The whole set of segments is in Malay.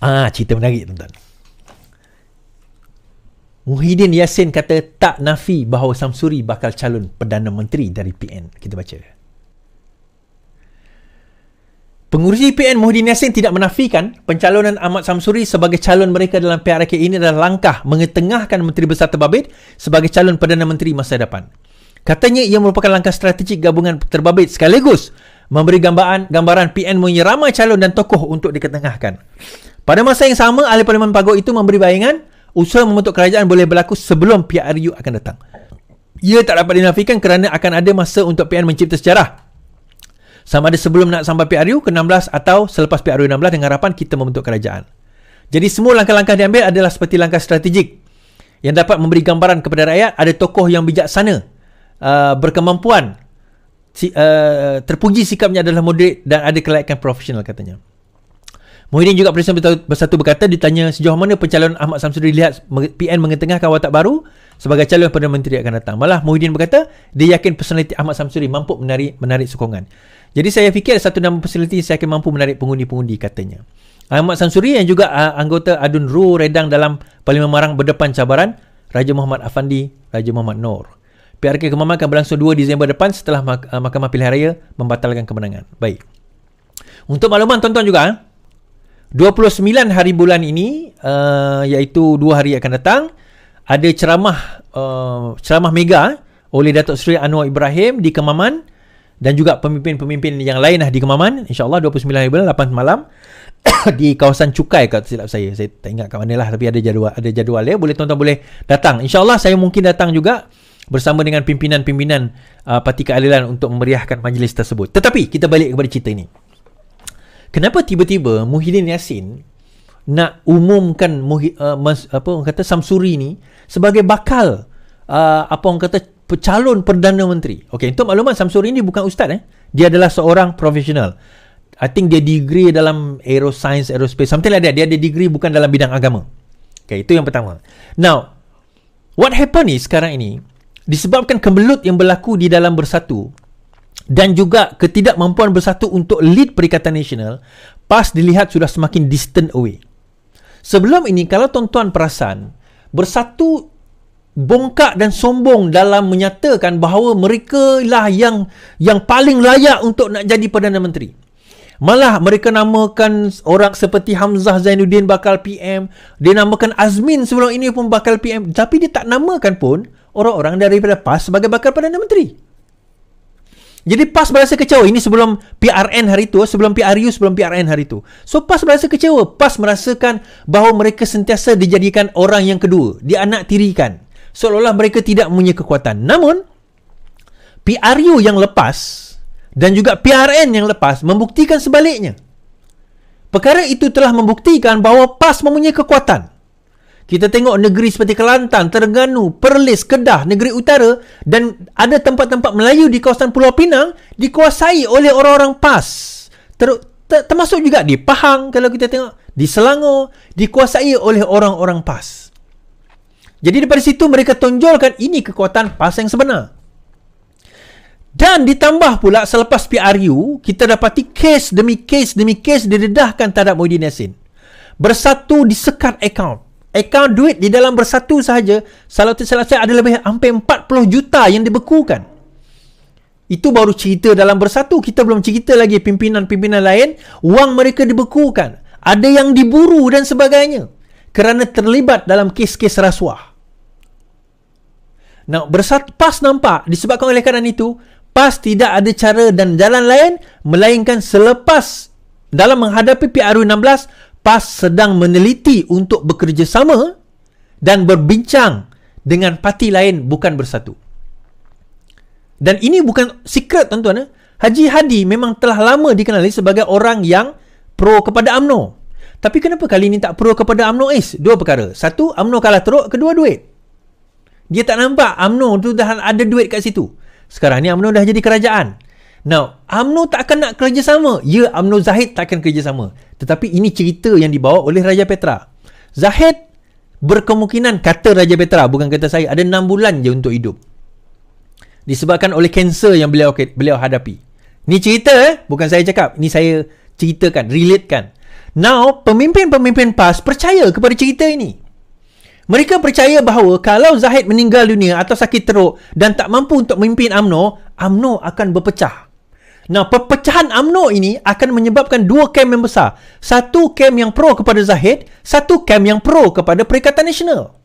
Cerita menarik tuan-tuan. Muhyiddin Yassin kata tak nafi bahawa Samsuri bakal calon Perdana Menteri dari PN. Kita baca. Pengurusi PN Muhyiddin Yassin tidak menafikan pencalonan Ahmad Samsuri sebagai calon mereka dalam PRK ini adalah langkah mengetengahkan Menteri Besar Terbabit sebagai calon Perdana Menteri masa depan. Katanya ia merupakan langkah strategik gabungan terbabit sekaligus memberi gambaran PN mempunyai ramai calon dan tokoh untuk diketengahkan. Pada masa yang sama, Ahli Parlimen Pagoh itu memberi bayangan usaha membentuk kerajaan boleh berlaku sebelum PRU akan datang. Ia tak dapat dinafikan kerana akan ada masa untuk PN mencipta sejarah. Sama ada sebelum nak sampai PRU ke-16 atau selepas PRU 16 dengan harapan kita membentuk kerajaan. Jadi semua langkah-langkah diambil adalah seperti langkah strategik yang dapat memberi gambaran kepada rakyat ada tokoh yang bijaksana, berkemampuan, terpuji sikapnya adalah moderate dan ada kelayakan profesional katanya. Muhyiddin juga Presiden Bersatu berkata ditanya sejauh mana pencalonan Ahmad Samsuri dilihat PN mengetengahkan watak baru sebagai calon Perdana Menteri akan datang. Malah Muhyiddin berkata dia yakin personaliti Ahmad Samsuri mampu menarik sokongan. Jadi saya fikir satu nama personaliti saya akan mampu menarik pengundi-pengundi katanya. Ahmad Samsuri yang juga anggota Adun Ru Redang dalam Parlimen Marang berdepan cabaran Raja Muhammad Afandi, Raja Muhammad Noor. PRK Kemaman akan berlangsung 2 Disember depan setelah Mahkamah Pilihan Raya membatalkan kemenangan. Baik. Untuk makluman tuan-tuan juga, 29 hari bulan ini, iaitu 2 hari akan datang, ada ceramah mega oleh Datuk Seri Anwar Ibrahim di Kemaman dan juga pemimpin-pemimpin yang lain di Kemaman. InsyaAllah 29 hari bulan 8 malam di kawasan Cukai kalau silap saya tak ingat kat mana lah, tapi ada jadual ya. Tuan-tuan boleh datang. InsyaAllah saya mungkin datang juga bersama dengan pimpinan-pimpinan Parti Keadilan untuk memeriahkan majlis tersebut. Tetapi kita balik kepada cerita ini. Kenapa tiba-tiba Muhyiddin Yassin nak umumkan Samsuri ni sebagai bakal calon Perdana Menteri? Okey, untuk makluman Samsuri ni bukan ustaz Dia adalah seorang profesional. I think dia degree dalam aerospace, something like that. Dia ada degree bukan dalam bidang agama. Okey, itu yang pertama. Now, what happen ni sekarang ini disebabkan kemelut yang berlaku di dalam Bersatu dan juga ketidakmampuan Bersatu untuk lead Perikatan Nasional, PAS dilihat sudah semakin distant away. Sebelum ini, kalau tuan-tuan perasan, Bersatu bongkak dan sombong dalam menyatakan bahawa mereka lah yang paling layak untuk nak jadi Perdana Menteri. Malah mereka namakan orang seperti Hamzah Zainuddin bakal PM, dia namakan Azmin sebelum ini pun bakal PM, tapi dia tak namakan pun orang-orang daripada PAS sebagai bakal Perdana Menteri. Jadi PAS berasa kecewa. Ini sebelum PRN hari itu, sebelum PRU, sebelum PRN hari itu. So PAS berasa kecewa. PAS merasakan bahawa mereka sentiasa dijadikan orang yang kedua, dianak tirikan, seolah-olah mereka tidak mempunyai kekuatan. Namun PRU yang lepas dan juga PRN yang lepas membuktikan sebaliknya. Perkara itu telah membuktikan bahawa PAS mempunyai kekuatan. Kita tengok negeri seperti Kelantan, Terengganu, Perlis, Kedah, Negeri Utara dan ada tempat-tempat Melayu di kawasan Pulau Pinang dikuasai oleh orang-orang PAS. Termasuk juga di Pahang, kalau kita tengok, di Selangor dikuasai oleh orang-orang PAS. Jadi daripada situ mereka tonjolkan ini kekuatan PAS yang sebenar. Dan ditambah pula selepas PRU, kita dapati kes demi kes didedahkan terhadap Muhyiddin Yassin. Bersatu disekat akaun duit di dalam Bersatu sahaja, kalau tidak salah saya ada lebih hampir 40 juta yang dibekukan. Itu baru cerita dalam Bersatu. Kita belum cerita lagi pimpinan-pimpinan lain, wang mereka dibekukan, ada yang diburu dan sebagainya kerana terlibat dalam kes-kes rasuah. Nah, Bersatu PAS nampak disebabkan oleh keadaan itu, PAS tidak ada cara dan jalan lain melainkan selepas dalam menghadapi PRU 16, PAS sedang meneliti untuk bekerjasama dan berbincang dengan parti lain bukan Bersatu. Dan ini bukan secret tuan-tuan. Haji Hadi memang telah lama dikenali sebagai orang yang pro kepada UMNO. Tapi kenapa kali ini tak pro kepada UMNO? Dua perkara. Satu, UMNO kalah teruk. Kedua, duit. Dia tak nampak UMNO tu dah ada duit kat situ. Sekarang ni UMNO dah jadi kerajaan. Now, UMNO tak akan nak kerjasama. Ya, UMNO Zahid tak akan kerjasama. Tetapi ini cerita yang dibawa oleh Raja Petra. Zahid berkemungkinan, kata Raja Petra, bukan kata saya, ada 6 bulan je untuk hidup. Disebabkan oleh kanser yang beliau hadapi. Ni cerita bukan saya cakap. Ni saya ceritakan, relatekan. Now, pemimpin-pemimpin PAS percaya kepada cerita ini. Mereka percaya bahawa kalau Zahid meninggal dunia atau sakit teruk dan tak mampu untuk memimpin UMNO akan berpecah. Nah, perpecahan UMNO ini akan menyebabkan dua kamp yang besar. Satu kamp yang pro kepada Zahid, satu kamp yang pro kepada Perikatan Nasional.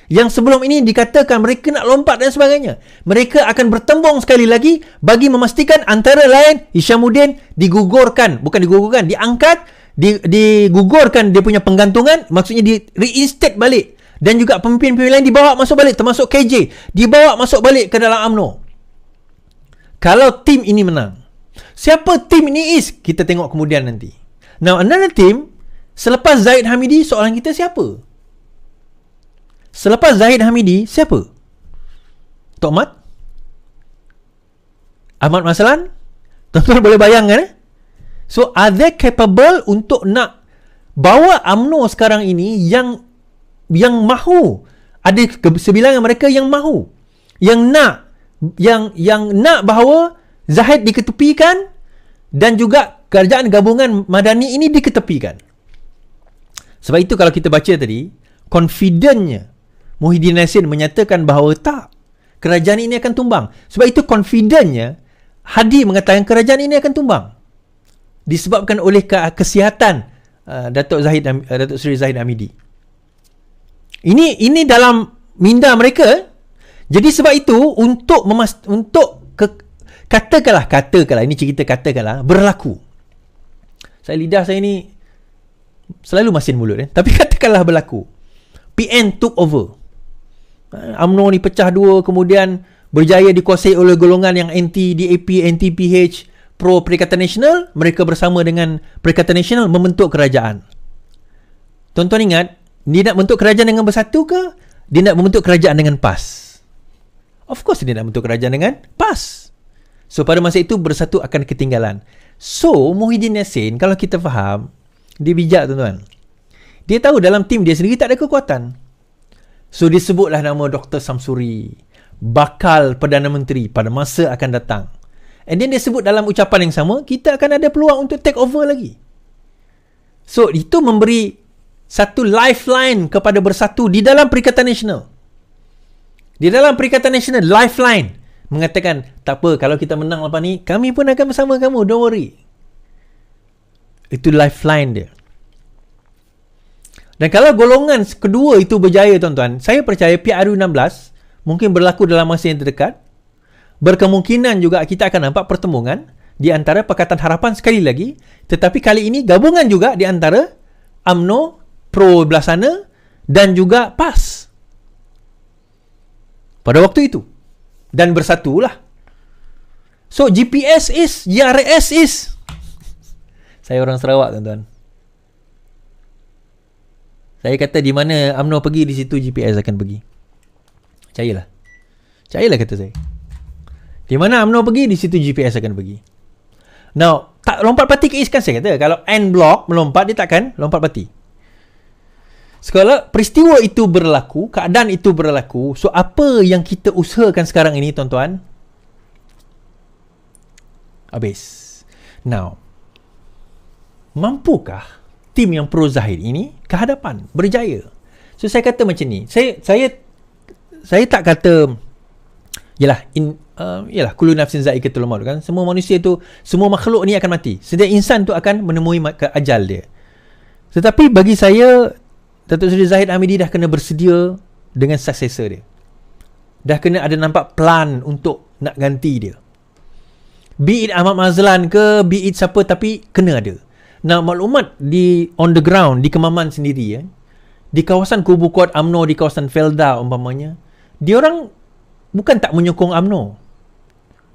Yang sebelum ini dikatakan mereka nak lompat dan sebagainya. Mereka akan bertembung sekali lagi bagi memastikan antara lain Hishamuddin digugurkan. Bukan digugurkan, diangkat, digugurkan dia punya penggantungan. Maksudnya di reinstate balik. Dan juga pemimpin-pemimpin lain dibawa masuk balik. Termasuk KJ. Dibawa masuk balik ke dalam UMNO. Kalau tim ini menang. Siapa tim ini is? Kita tengok kemudian nanti. Now, another team, selepas Zahid Hamidi, soalan kita siapa? Selepas Zahid Hamidi, siapa? Tok Mat? Ahmad Maslan? Tuan-tuan boleh bayangkan So, are they capable untuk nak bawa UMNO sekarang ini yang mahu? Ada sebilangan mereka yang mahu. Yang nak bahawa Zahid diketepikan dan juga kerajaan gabungan Madani ini diketepikan. Sebab itu kalau kita baca tadi, confidentnya Muhyiddin Yassin menyatakan bahawa tak, kerajaan ini akan tumbang. Sebab itu confidentnya Hadi mengatakan kerajaan ini akan tumbang. Disebabkan oleh kesihatan Datuk Seri Zahid Hamidi. Ini dalam minda mereka. Jadi sebab itu katakanlah ini cerita katakanlah berlaku. Lidah saya ni selalu masin mulut tapi katakanlah berlaku. PN took over. UMNO ni pecah dua, kemudian berjaya dikuasai oleh golongan yang anti-DAP, anti-PH, pro Perikatan Nasional. Mereka bersama dengan Perikatan Nasional membentuk kerajaan. Tuan-tuan ingat, dia nak bentuk kerajaan dengan Bersatu ke? Dia nak membentuk kerajaan dengan PAS? Of course dia nak bentuk kerajaan dengan PAS. So pada masa itu Bersatu akan ketinggalan. So Muhyiddin Yassin, kalau kita faham, dia bijak tuan-tuan. Dia tahu dalam tim dia sendiri tak ada kekuatan. So disebutlah nama Dr. Samsuri, bakal Perdana Menteri pada masa akan datang. And then dia sebut dalam ucapan yang sama, kita akan ada peluang untuk take over lagi. So itu memberi satu lifeline kepada Bersatu di dalam Perikatan Nasional. Di dalam Perikatan Nasional, lifeline. Mengatakan, tak apa, kalau kita menang lepas ni, kami pun akan bersama kamu, don't worry. Itu lifeline dia. Dan kalau golongan kedua itu berjaya tuan-tuan, saya percaya PRU16 mungkin berlaku dalam masa yang terdekat. Berkemungkinan juga kita akan nampak pertemuan di antara Pakatan Harapan sekali lagi. Tetapi kali ini gabungan juga di antara UMNO, Pro belah sana dan juga PAS. Pada waktu itu. Dan bersatulah. So GPS is, JRS is. Saya orang Sarawak tuan-tuan. Saya kata di mana UMNO pergi, di situ GPS akan pergi. Percayalah. Percayalah kata saya. Di mana UMNO pergi, di situ GPS akan pergi. Now, tak lompat parti ke East kan saya kata. Kalau N block melompat, dia takkan lompat parti. Sekala peristiwa itu berlaku, keadaan itu berlaku, so apa yang kita usahakan sekarang ini tuan-tuan? Habis. Now, mampukah tim yang pro Zahid ini ke hadapan, berjaya? So saya kata macam ni, saya tak kata yalah kullu nafsin za'iqatul maut kan, semua manusia tu, semua makhluk ni akan mati. Setiap insan tu akan menemui ajal dia. Tetapi bagi saya, Datuk Seri Zahid Hamidi dah kena bersedia dengan successor dia. Dah kena ada nampak plan untuk nak ganti dia. Be it Ahmad Mazlan ke, be it siapa, tapi kena ada. Nah, maklumat on the ground, di Kemaman sendiri, di kawasan Kubu Kuat UMNO, di kawasan Felda umpamanya, diorang bukan tak menyokong UMNO,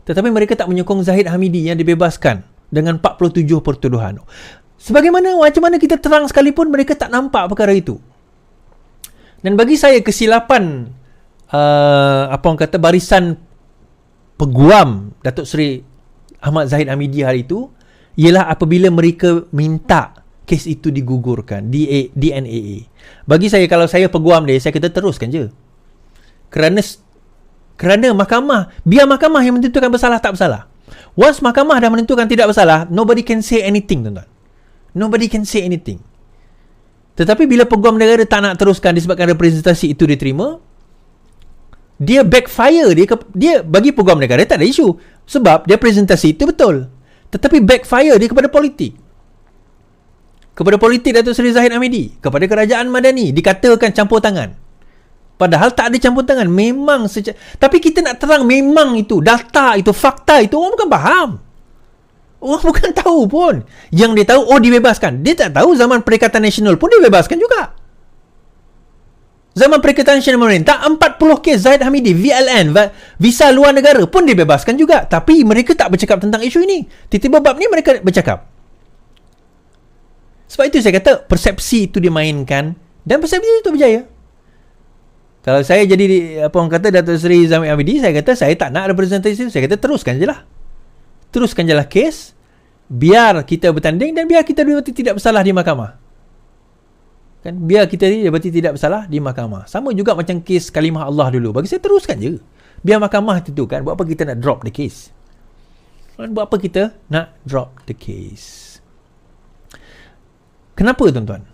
tetapi mereka tak menyokong Zahid Hamidi yang dibebaskan dengan 47 pertuduhan. Macam mana kita terang sekalipun, mereka tak nampak perkara itu. Dan bagi saya kesilapan barisan peguam Datuk Seri Ahmad Zahid Hamidi hari itu ialah apabila mereka minta kes itu digugurkan di NAA. Bagi saya, kalau saya peguam dia, saya kata teruskan je. Kerana mahkamah, biar mahkamah yang menentukan bersalah tak bersalah. Once mahkamah dah menentukan tidak bersalah, nobody can say anything tuan-tuan. Nobody can say anything. Tetapi bila peguam negara tak nak teruskan disebabkan representasi itu diterima, dia backfire. Dia bagi peguam negara tak ada isu sebab dia presentasi itu betul, tetapi backfire dia kepada politik. Kepada politik Datuk Seri Zahid Hamidi, kepada kerajaan Madani dikatakan campur tangan, padahal tak ada campur tangan. Memang tapi kita nak terang memang itu data itu, fakta itu, orang bukan faham. Orang bukan tahu pun. Yang dia tahu, dibebaskan. Dia tak tahu zaman Perikatan Nasional pun dibebaskan juga. Zaman Perikatan Nasional Pemerintah, 40 kes Zahid Hamidi, VLN, visa luar negara pun dibebaskan juga. Tapi mereka tak bercakap tentang isu ini. Tiba-tiba bab ni mereka bercakap. Sebab itu saya kata, persepsi itu dimainkan dan persepsi itu berjaya. Kalau saya jadi, apa orang kata, Datuk Seri Zahid Hamidi, saya kata, saya tak nak representasi itu. Saya kata, teruskan je lah. Teruskan je lah kes, biar kita bertanding dan biar kita dibati tidak bersalah di mahkamah. Kan? Biar kita dibati tidak bersalah di mahkamah. Sama juga macam kes kalimah Allah dulu. Bagi saya teruskan je. Biar mahkamah tentukan. Buat apa kita nak drop the case? Buat apa kita nak drop the case? Kenapa tuan-tuan?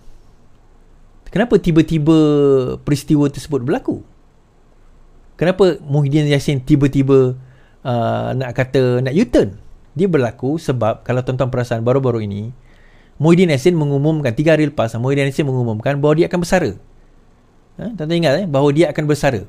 Kenapa tiba-tiba peristiwa tersebut berlaku? Kenapa Muhyiddin Yassin tiba-tiba nak U-turn? Dia berlaku sebab kalau tuan-tuan perasan baru-baru ini Muhyiddin Yassin mengumumkan 3 hari lepas, Muhyiddin Yassin mengumumkan bahawa dia akan bersara. Tuan-tuan ingat bahawa dia akan bersara.